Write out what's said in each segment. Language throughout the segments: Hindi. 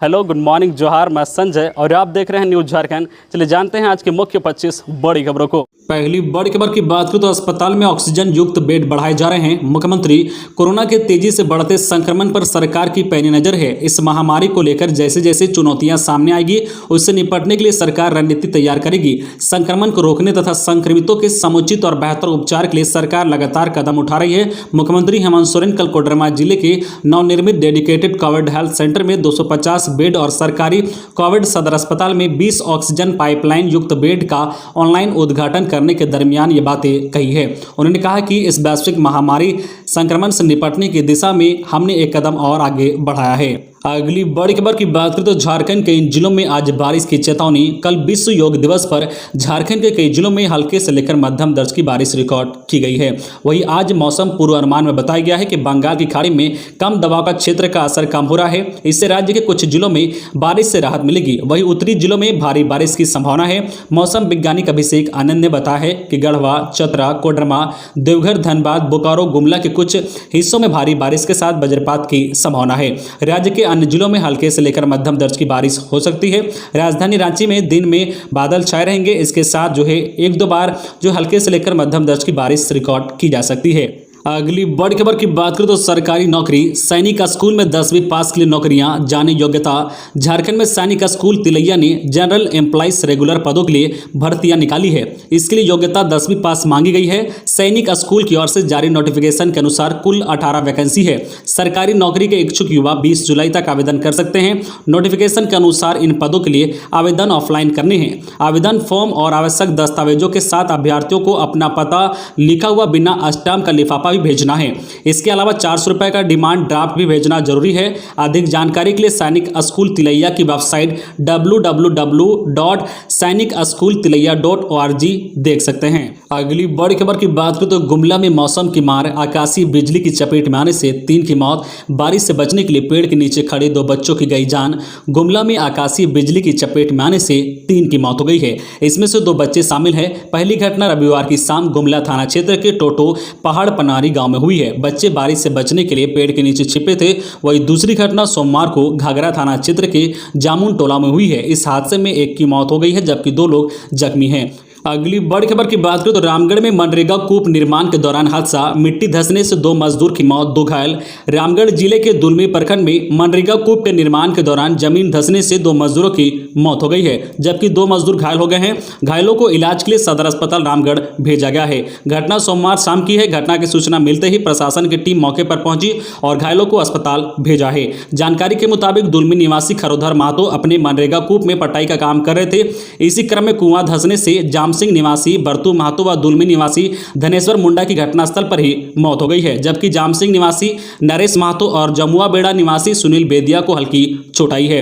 हेलो, गुड मॉर्निंग, जोहार। मैं संजय और आप देख रहे हैं न्यूज़ झारखंड। चलिए जानते हैं आज की मुख्य 25 बड़ी खबरों को। पहली बड़ी खबर की बात करें तो अस्पताल में ऑक्सीजन युक्त बेड बढ़ाए जा रहे हैं। मुख्यमंत्री कोरोना के तेजी से बढ़ते संक्रमण पर सरकार की पैनी नजर है। इस महामारी को लेकर जैसे जैसे चुनौतियां सामने आएगी उससे निपटने के लिए सरकार रणनीति तैयार करेगी। संक्रमण को रोकने तथा संक्रमितों के समुचित और बेहतर उपचार के लिए सरकार लगातार कदम उठा रही है। मुख्यमंत्री हेमंत सोरेन कल कोडरमा जिले के नवनिर्मित डेडिकेटेड कोविड हेल्थ सेंटर में 250 बेड और सरकारी कोविड सदर अस्पताल में 20 ऑक्सीजन पाइपलाइन युक्त बेड का ऑनलाइन उद्घाटन करने के दरमियान ये बातें कही है। उन्होंने कहा कि इस वैश्विक महामारी संक्रमण से निपटने की दिशा में हमने एक कदम और आगे बढ़ाया है। अगली बड़ी खबर की बात करें तो झारखंड के इन जिलों में आज बारिश की चेतावनी। कल विश्व योग दिवस पर झारखंड के कई जिलों में हल्के से लेकर मध्यम दर्ज की बारिश रिकॉर्ड की गई है। वहीं आज मौसम पूर्वानुमान में बताया गया है कि बंगाल की खाड़ी में कम दबाव का क्षेत्र का असर कम हो रहा है। इससे राज्य के कुछ जिलों में बारिश से राहत मिलेगी। वहीं उत्तरी जिलों में भारी बारिश की संभावना है। मौसम वैज्ञानिक अभिषेक आनंद ने बताया है कि गढ़वा, चतरा, कोडरमा, देवघर, धनबाद, बोकारो, गुमला के कुछ हिस्सों में भारी बारिश के साथ वज्रपात की संभावना है। राज्य के अन्य जिलों में हल्के से लेकर मध्यम दर्ज की बारिश हो सकती है। राजधानी रांची में दिन में बादल छाए रहेंगे। इसके साथ एक दो बार हल्के से लेकर मध्यम दर्ज की बारिश रिकॉर्ड की जा सकती है। अगली बड़ी खबर की बात करें तो सरकारी नौकरी, सैनिक स्कूल में 10वीं पास के लिए नौकरियां, जाने योग्यता। झारखंड में सैनिक स्कूल तिलैया ने जनरल एम्प्लॉइज रेगुलर पदों के लिए भर्तियां निकाली है। इसके लिए योग्यता 10वीं पास मांगी गई है। सैनिक स्कूल की ओर से जारी नोटिफिकेशन के अनुसार कुल 18 वैकेंसी है। सरकारी नौकरी के इच्छुक युवा 20 जुलाई तक आवेदन कर सकते हैं। नोटिफिकेशन के अनुसार इन पदों के लिए आवेदन ऑफलाइन करने हैं। आवेदन फॉर्म और आवश्यक दस्तावेजों के साथ अभ्यर्थियों को अपना पता लिखा हुआ बिना स्टाम्प का लिफाफा भी भेजना है। इसके अलावा 400 रुपए का डिमांड ड्राफ्ट भी भेजना जरूरी है। अधिक जानकारी के लिए सैनिक स्कूल तिलैया की वेबसाइट www.sainikschooltilaiya.org देख सकते हैं। अगली बड़ी खबर की बात करें तो गुमला में मौसम की मार, आकाशीय बिजली की चपेट में आने से 3 की मौत। बारिश से बचने के लिए पेड़ के नीचे खड़े 2 बच्चों की गई जान। गुमला में आकाशीय बिजली की चपेट में आने से 3 की मौत हो गई है। इसमें से 2 बच्चे शामिल हैं। पहली घटना रविवार की शाम गुमला थाना क्षेत्र के टोटो पहाड़ पनारी गांव में हुई है। बच्चे बारिश से बचने के लिए पेड़ के नीचे छिपे थे। वहीं दूसरी घटना सोमवार को घाघरा थाना क्षेत्र के जामुन टोला में हुई है। इस हादसे में 1 की मौत हो गई है जबकि 2 लोग जख्मी हैं। अगली बड़ी खबर की बात करें तो रामगढ़ में मनरेगा कूप निर्माण के दौरान हादसा, मिट्टी धंसने से 2 मजदूर की मौत, 2 घायल। रामगढ़ जिले के दुलमी प्रखंड में मनरेगा कूप के निर्माण के दौरान जमीन धंसने से 2 मजदूरों की मौत हो गई है जबकि 2 मजदूर घायल हो गए हैं। घायलों को इलाज के लिए सदर अस्पताल रामगढ़ भेजा गया है। घटना सोमवार शाम की है। घटना की सूचना मिलते ही प्रशासन की टीम मौके पर पहुंची और घायलों को अस्पताल भेजा है। जानकारी के मुताबिक दुलमी निवासी खरोधर महतो अपने मनरेगा कूप में पटाई का काम कर रहे थे। इसी क्रम में कुआं धंसने से सिंह निवासी बरतू महतो व दुलमी निवासी धनेश्वर मुंडा की घटनास्थल पर ही मौत हो गई है जबकि जाम सिंह निवासी नरेश महतो और जमुआ बेड़ा निवासी सुनील बेदिया को हल्की चोट आई है।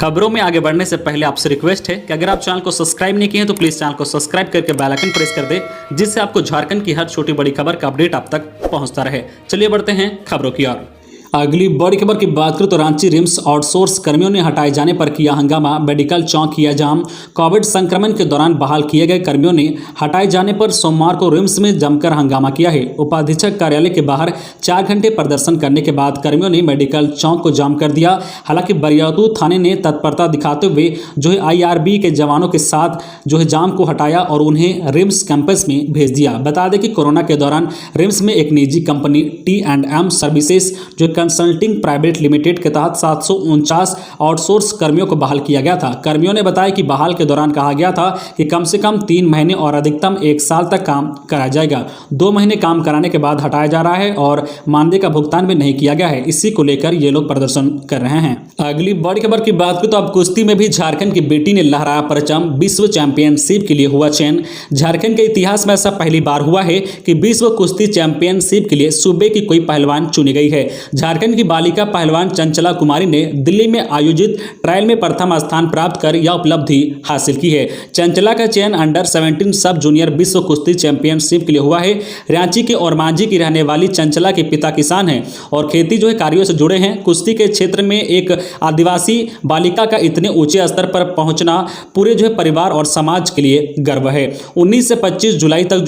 खबरों में आगे बढ़ने से पहले आपसे रिक्वेस्ट है कि अगर आप चैनल को सब्सक्राइब नहीं किए हैं तो प्लीज चैनल को सब्सक्राइब करके बेल आइकन प्रेस कर दे जिससे आपको झारखंड की हर छोटी बड़ी खबर का अपडेट आप तक पहुंचता रहे। चलिए बढ़ते हैं खबरों की ओर। अगली बड़ी खबर की बात करें तो रांची रिम्स आउटसोर्स कर्मियों ने हटाए जाने पर किया हंगामा, मेडिकल चौक किया जाम। कोविड संक्रमण के दौरान बहाल किए गए कर्मियों ने हटाए जाने पर सोमवार को रिम्स में जमकर हंगामा किया है। उपाधीक्षक कार्यालय के बाहर 4 घंटे प्रदर्शन करने के बाद कर्मियों ने मेडिकल चौक को जाम कर दिया। हालांकि बरियातू थाने ने तत्परता दिखाते हुए IRB के जवानों के साथ जाम को हटाया और उन्हें रिम्स कैंपस में भेज दिया। बता दें कि कोरोना के दौरान रिम्स में एक निजी company T&M services consulting private limited के तहत 749 आउटसोर्स कर्मियों को बहाल किया गया था। कर्मियों ने बताया कि बहाल के दौरान कहा गया था कि कम से कम 3 महीने और अधिकतम 1 साल तक काम कराया जाएगा। 2 महीने काम कराने के बाद हटाया जा रहा है और मानदेय का भुगतान भी नहीं किया गया है। इसी को लेकर ये लोग प्रदर्शन कर रहे हैं। अगली बड़ी खबर की बात करें तो अब कुश्ती में भी झारखंड की बेटी ने लहराया परचम, विश्व चैंपियनशिप के लिए हुआ चयन। झारखंड के इतिहास में ऐसा पहली बार हुआ है कि विश्व कुश्ती चैंपियनशिप के लिए सूबे की कोई पहलवान चुनी गई है। झारखंड की बालिका पहलवान चंचला कुमारी ने दिल्ली में आयोजित ट्रायल में प्रथम स्थान प्राप्त कर यह उपलब्धि हासिल की है। चंचला का चयन अंडर 17 सब जूनियर विश्व कुश्ती चैंपियनशिप के लिए हुआ है। रांची के ओरमांझी की रहने वाली चंचला के पिता किसान हैं और खेती कार्यों से जुड़े हैं। कुश्ती के क्षेत्र में एक आदिवासी बालिका का इतने ऊंचे स्तर पर पहुंचना पूरे परिवार और समाज के लिए गर्व है। 19 से 25 जुलाई तक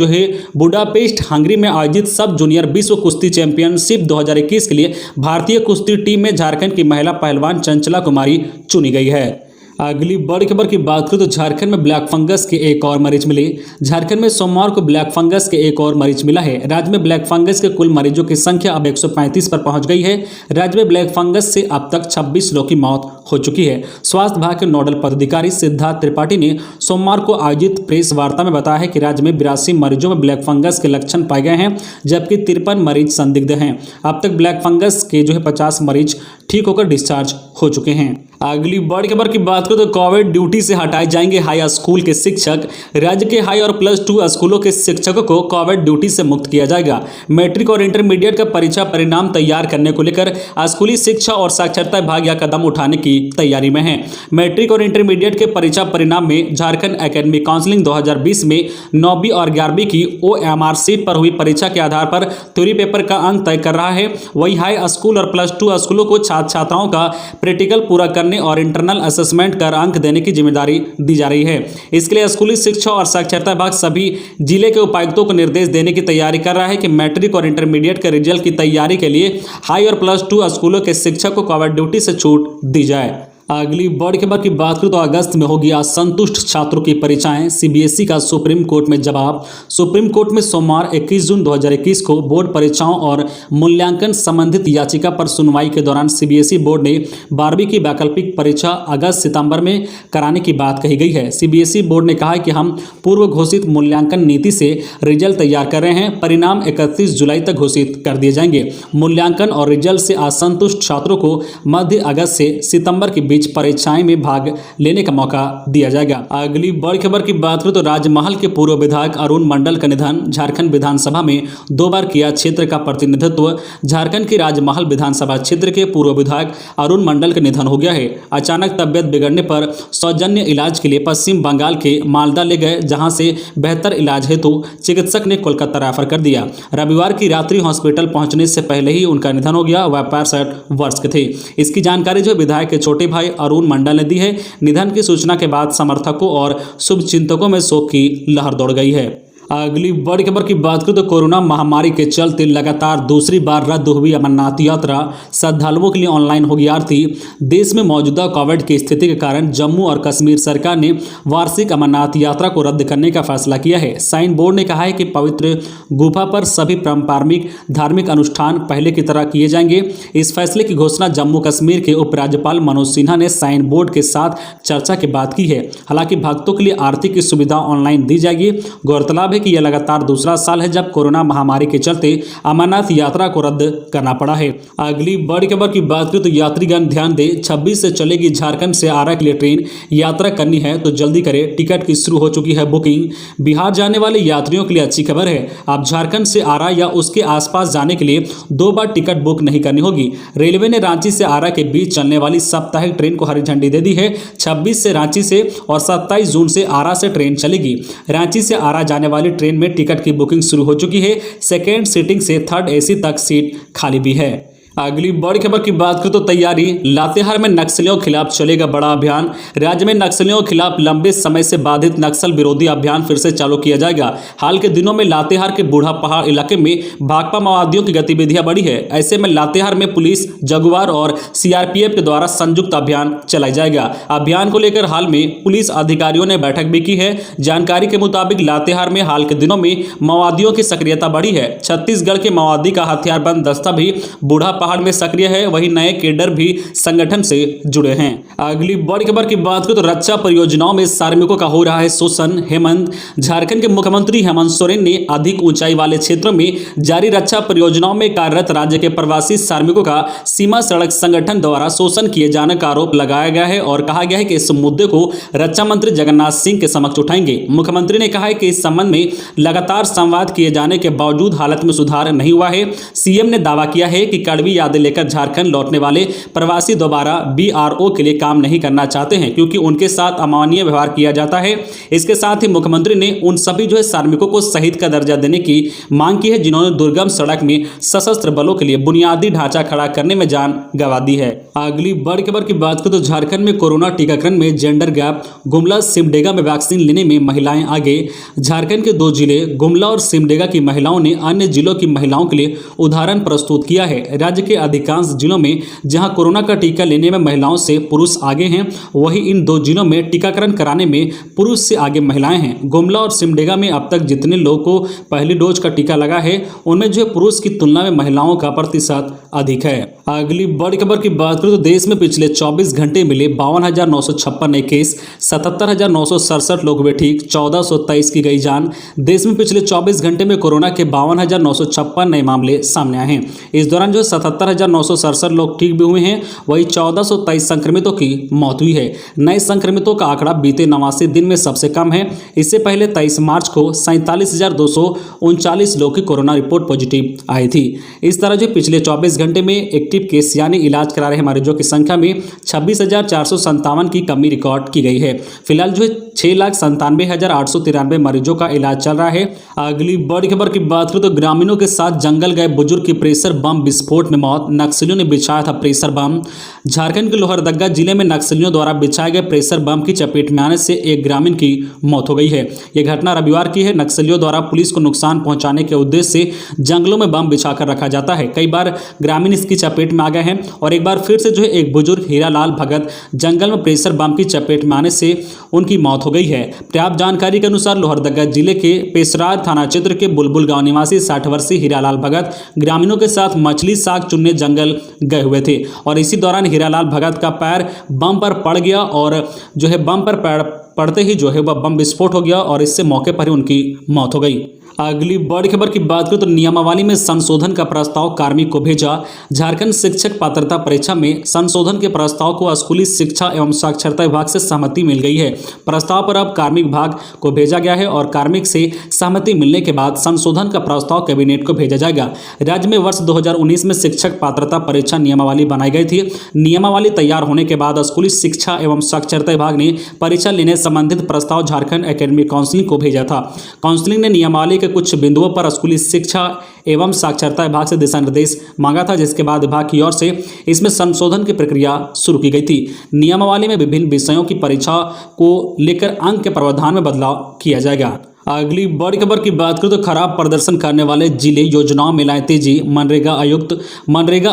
बुडापेस्ट हंगरी में आयोजित सब जूनियर विश्व कुश्ती चैंपियनशिप 2021 के लिए भारतीय कुश्ती टीम में झारखंड की महिला पहलवान चंचला कुमारी चुनी गई है। अगली बड़ी खबर की बात करें तो झारखंड में ब्लैक फंगस के एक और मरीज मिले। झारखंड में सोमवार को ब्लैक फंगस के एक और मरीज मिला है। राज्य में ब्लैक फंगस के कुल मरीजों की संख्या अब 135 पर पहुंच गई है। राज्य में ब्लैक फंगस से अब तक 26 लोगों की मौत हो चुकी है। स्वास्थ्य विभाग के नोडल पदाधिकारी सिद्धार्थ त्रिपाठी ने सोमवार को आयोजित प्रेस वार्ता में बताया है कि राज्य में 82 मरीजों में ब्लैक फंगस के लक्षण पाए गए हैं, जबकि 53 मरीज संदिग्ध हैं। अब तक ब्लैक फंगस के 50 मरीज ठीक होकर डिस्चार्ज हो चुके हैं। अगली बड़ी खबर की बात करें तो कोविड ड्यूटी से हटाए जाएंगे हाई स्कूल के शिक्षक। राज्य के हाई और +2 स्कूलों के शिक्षकों को कोविड ड्यूटी से मुक्त किया जाएगा। मैट्रिक और इंटरमीडिएट का परीक्षा परिणाम तैयार करने को लेकर स्कूली शिक्षा और साक्षरता विभाग यह कदम उठाने की तैयारी में है। मैट्रिक और इंटरमीडिएट के परीक्षा परिणाम में झारखंड एकेडमिक काउंसिलिंग 2020 में 9वीं और 11वीं की OMR सीट पर हुई परीक्षा के आधार पर थ्योरी पेपर का अंक तय कर रहा है। वही हाई स्कूल और +2 स्कूलों को छात्र छात्राओं का प्रैक्टिकल पूरा करने और इंटरनल असेसमेंट कर अंक देने की जिम्मेदारी दी जा रही है। इसके लिए स्कूली शिक्षा और साक्षरता विभाग सभी जिले के उपायुक्तों को निर्देश देने की तैयारी कर रहा है कि मैट्रिक और इंटरमीडिएट के रिजल्ट की तैयारी के लिए हाई और +2 स्कूलों के शिक्षक को कोविड ड्यूटी से छूट दी जाए। अगली बड़ी खबर की बात करें तो अगस्त में होगी असंतुष्ट छात्रों की परीक्षाएं। CBSE का सुप्रीम कोर्ट में जवाब। सुप्रीम कोर्ट में सोमवार 21 जून 2021 को बोर्ड परीक्षाओं और मूल्यांकन संबंधित याचिका पर सुनवाई के दौरान CBSE बोर्ड ने 12वीं की वैकल्पिक परीक्षा अगस्त-सितंबर में कराने की बात कही गई है। CBSE बोर्ड ने कहा है कि हम पूर्व घोषित मूल्यांकन नीति से रिजल्ट तैयार कर रहे हैं। परिणाम 31 जुलाई तक घोषित कर दिए जाएंगे। मूल्यांकन और रिजल्ट से असंतुष्ट छात्रों को मध्य अगस्त से सितंबर के बीच परीक्षाएं में भाग लेने का मौका दिया जाएगा। अगली बड़ी खबर की बात करें तो राजमहल के पूर्व विधायक अरुण मंडल का निधन। झारखंड विधानसभा में 2 बार किया क्षेत्र का प्रतिनिधित्व। झारखंड की राजमहल विधानसभा क्षेत्र के पूर्व विधायक अरुण मंडल का निधन हो गया है। अचानक तबियत बिगड़ने पर सौजन्य इलाज के लिए पश्चिम बंगाल के मालदा ले गए, जहां से बेहतर इलाज हेतु चिकित्सक ने कोलकाता रेफर कर दिया। रविवार की रात्रि हॉस्पिटल पहुंचने से पहले ही उनका निधन हो गया। वह 65 वर्ष के थे। इसकी जानकारी जो विधायक के छोटे भाई अरुण मंडल ने दी है। निधन की सूचना के बाद समर्थकों और शुभचिंतकों में शोक की लहर दौड़ गई है। अगली बड़ी खबर की बात करें तो कोरोना महामारी के चलते लगातार दूसरी बार रद्द हुई अमरनाथ यात्रा। श्रद्धालुओं के लिए ऑनलाइन होगी आरती। देश में मौजूदा कोविड की स्थिति के कारण जम्मू और कश्मीर सरकार ने वार्षिक अमरनाथ यात्रा को रद्द करने का फैसला किया है। साइन बोर्ड ने कहा है कि पवित्र गुफा पर सभी पारंपरिक धार्मिक अनुष्ठान पहले की तरह किए जाएंगे। इस फैसले की घोषणा जम्मू कश्मीर के उपराज्यपाल मनोज सिन्हा ने साइन बोर्ड के साथ चर्चा के बाद की है। हालांकि भक्तों के लिए आरती की सुविधा ऑनलाइन दी जाएगी। गौरतलब है कि यह लगातार दूसरा साल है जब कोरोना महामारी के चलते अमरनाथ यात्रा को रद्द करना पड़ा है। अगली बड़ी खबर की बात करें तो यात्रीगण ध्यान दें, 26 से चलेगी झारखंड से आरा के लिए ट्रेन। यात्रा करनी है तो जल्दी करें, टिकट की शुरू हो चुकी है बुकिंग। बिहार जाने वाले यात्रियों के लिए अच्छी खबर है। आप झारखंड से आरा या उसके आसपास जाने के लिए 2 बार टिकट बुक नहीं करनी होगी। रेलवे ने रांची से आरा के बीच चलने वाली साप्ताहिक ट्रेन को हरी झंडी दे दी है। 26 से रांची से और 27 जून से आरा से ट्रेन चलेगी। रांची से आरा जाने वाली ट्रेन में टिकट की बुकिंग शुरू हो चुकी है। सेकेंड सीटिंग से 3rd AC तक सीट खाली भी है। अगली बड़ी खबर की बात करें तो तैयारी। लातेहार में नक्सलियों के खिलाफ चलेगा बड़ा अभियान। राज्य में नक्सलियों के खिलाफ लंबे समय से बाधित नक्सल विरोधी अभियान फिर से चालू किया जाएगा। हाल के दिनों में लातेहार के बूढ़ा पहाड़ इलाके में भाकपा माओवादियों की गतिविधियां बढ़ी है। ऐसे में लातेहार में पुलिस, जगुआर और CRPF के द्वारा संयुक्त अभियान चलाया जाएगा। अभियान को लेकर हाल में पुलिस अधिकारियों ने बैठक भी की है। जानकारी के मुताबिक लातेहार में हाल के दिनों में माओवादियों की सक्रियता बढ़ी है। छत्तीसगढ़ के माओवादी का हथियारबंद दस्ता भी बूढ़ा पहाड़ में सक्रिय है। वहीं नए केडर भी संगठन से जुड़े हैं। अगली बड़ी खबर की बात करें तो रक्षा परियोजनाओं में कार्मिकों का हो रहा है शोषण। हेमंत। झारखंड के मुख्यमंत्री हेमंत सोरेन ने अधिक ऊंचाई वाले क्षेत्रों में जारी रक्षा परियोजनाओं में कार्यरत राज्य के प्रवासी कार्मिकों का सीमा सड़क संगठन द्वारा शोषण किए जाने का आरोप लगाया गया है और कहा गया है कि इस मुद्दे को रक्षा मंत्री जगन्नाथ सिंह के समक्ष उठाएंगे। मुख्यमंत्री ने कहा है कि इस संबंध में लगातार संवाद किए जाने के बावजूद हालत में सुधार नहीं हुआ है। सीएम ने दावा किया है कि कड़वी यादें लेकर झारखंड लौटने वाले प्रवासी दोबारा BRO के लिए काम नहीं करना चाहते हैं, क्योंकि उनके साथ अमानवीय व्यवहार किया जाता है। इसके साथ ही मुख्यमंत्री ने उन सभी कार्मिकों को शहीद का दर्जा देने की मांग की है जिन्होंने दुर्गम सड़क में सशस्त्र बलों के लिए बुनियादी ढांचा खड़ा करने में जान गंवा दी है। अगली बड़ी खबर की बात करें तो झारखंड में कोरोना टीकाकरण में जेंडर गैप। गुमला सिमडेगा में वैक्सीन लेने में महिलाएं आगे। झारखंड के 2 जिले गुमला और सिमडेगा की महिलाओं ने अन्य जिलों की महिलाओं के लिए उदाहरण प्रस्तुत किया है। राज्य के अधिकांश जिलों में जहां कोरोना का टीका लेने में महिलाओं से पुरुष आगे हैं, वहीं इन 2 जिलों में टीकाकरण कराने में पुरुष से आगे महिलाएं हैं। गुमला और सिमडेगा में अब तक जितने लोगों को पहली डोज का टीका लगा है, उनमें जो पुरुष की तुलना में महिलाओं का प्रतिशत अधिक है। अगली बड़ी खबर की बात करें तो देश में पिछले 24 घंटे मिले 52,956 नए केस, 77,967 लोग हुए ठीक, 1423 की गई जान। देश में पिछले 24 घंटे में कोरोना के 52,956 नए मामले सामने आए हैं। इस दौरान जो 77,967 लोग ठीक भी हुए हैं, वही 1423 संक्रमितों की मौत हुई है। नए संक्रमितों का आंकड़ा बीते 89 दिन में सबसे कम है। इससे पहले 23 मार्च को 47,239 लोग की कोरोना रिपोर्ट पॉजिटिव आई थी। इस तरह जो पिछले 24 घंटे में एक्टिव केस यानी इलाज करा रहे मरीजों की संख्या में 26,457 की कमी रिकॉर्ड की गई है। फिलहाल जो 6,97,893 मरीजों का इलाज चल रहा है। अगली बड़ी खबर की बात करें तो ग्रामीणों के साथ जंगल गए बुजुर्ग की प्रेशर बम विस्फोट में मौत, नक्सलियों ने बिछाया था प्रेशर बम। झारखंड के लोहरदगा जिले में नक्सलियों द्वारा बिछाए गए प्रेशर बम की चपेट में आने से एक ग्रामीण की मौत हो गई है। यह घटना रविवार की है। नक्सलियों द्वारा पुलिस को नुकसान पहुंचाने के उद्देश्य से जंगलों में बम बिछाकर रखा जाता है। कई बार ग्रामीण इसकी चपेट में आ गए हैं और एक बार फिर से जो है एक बुजुर्ग हीरालाल भगत जंगल में प्रेशर बम की चपेट में आने से उनकी मौत हो गई है। प्राप्त जानकारी के अनुसार लोहरदगा जिले के पेशरार थाना क्षेत्र के बुलबुल गांव निवासी 60 वर्षीय हीरालाल भगत ग्रामीणों के साथ मछली साग चुनने जंगल गए हुए थे और इसी दौरान हीरालाल भगत का पैर बम पर पड़ गया और जो है बम पर पैर पड़ते ही जो है वह बम विस्फोट हो गया और इससे मौके पर ही उनकी मौत हो गई। अगली बड़ी खबर की बात करें तो नियमावली में संशोधन का प्रस्ताव कार्मिक को भेजा। झारखंड शिक्षक पात्रता परीक्षा में संशोधन के प्रस्ताव को स्कूली शिक्षा एवं साक्षरता विभाग से सहमति मिल गई है। प्रस्ताव पर अब कार्मिक विभाग को भेजा गया है और कार्मिक से सहमति मिलने के बाद संशोधन का प्रस्ताव कैबिनेट को भेजा जाएगा। राज्य में वर्ष 2019 में शिक्षक पात्रता परीक्षा नियमावली बनाई गई थी। नियमावली तैयार होने के बाद स्कूली शिक्षा एवं साक्षरता विभाग ने परीक्षा लेने संबंधित प्रस्ताव झारखंड एकेडमिक काउंसिलिंग को भेजा था। काउंसिलिंग ने नियमावली के कुछ बिंदुओं पर स्कूली शिक्षा एवं साक्षरता विभाग से दिशा निर्देश मांगा था, जिसके बाद विभाग की ओर से इसमें संशोधन की प्रक्रिया शुरू की गई थी। नियमावली में विभिन्न विषयों की परीक्षा को लेकर अंक के प्रावधान में बदलाव किया जाएगा। अगली बड़ी खबर की बात करें तो खराब प्रदर्शन करने वाले जिले योजनाओं में लाए तेजी। मनरेगा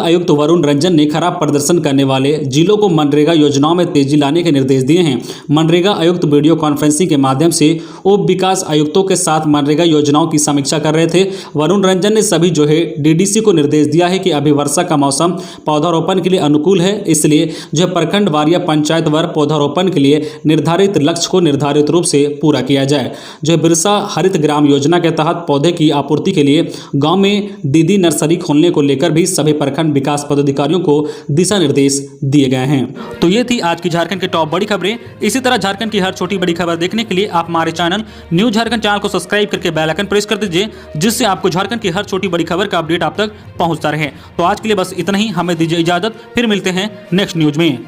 आयुक्त वरुण रंजन ने खराब प्रदर्शन करने वाले जिलों को मनरेगा योजनाओं में तेजी लाने के निर्देश दिए हैं। मनरेगा आयुक्त वीडियो कॉन्फ्रेंसिंग के माध्यम से उप विकास आयुक्तों के साथ मनरेगा योजनाओं की समीक्षा कर रहे थे। वरुण रंजन ने सभी जो है डीडीसी को निर्देश दिया है कि अभी वर्षा का मौसम पौधारोपण के लिए अनुकूल है, इसलिए जो प्रखंड वार या पंचायत वार पौधारोपण के लिए निर्धारित लक्ष्य को निर्धारित रूप से पूरा किया जाए। जो हरित ग्राम योजना के तहत पौधे की आपूर्ति के लिए गांव में दीदी नर्सरी खोलने को लेकर भी सभी प्रखंड विकास पदाधिकारियों को दिशा निर्देश दिए गए हैं। तो ये थी आज की झारखंड की टॉप बड़ी खबरें। इसी तरह झारखंड की हर छोटी बड़ी खबर देखने के लिए आप हमारे चैनल न्यूज झारखंड चैनल को सब्सक्राइब करके बेल आइकन प्रेस कर दीजिए, जिससे आपको झारखंड की हर छोटी बड़ी खबर का अपडेट आप तक पहुंचता रहे। तो आज के लिए बस इतना ही, हमें दीजिए इजाजत, फिर मिलते हैं नेक्स्ट न्यूज में।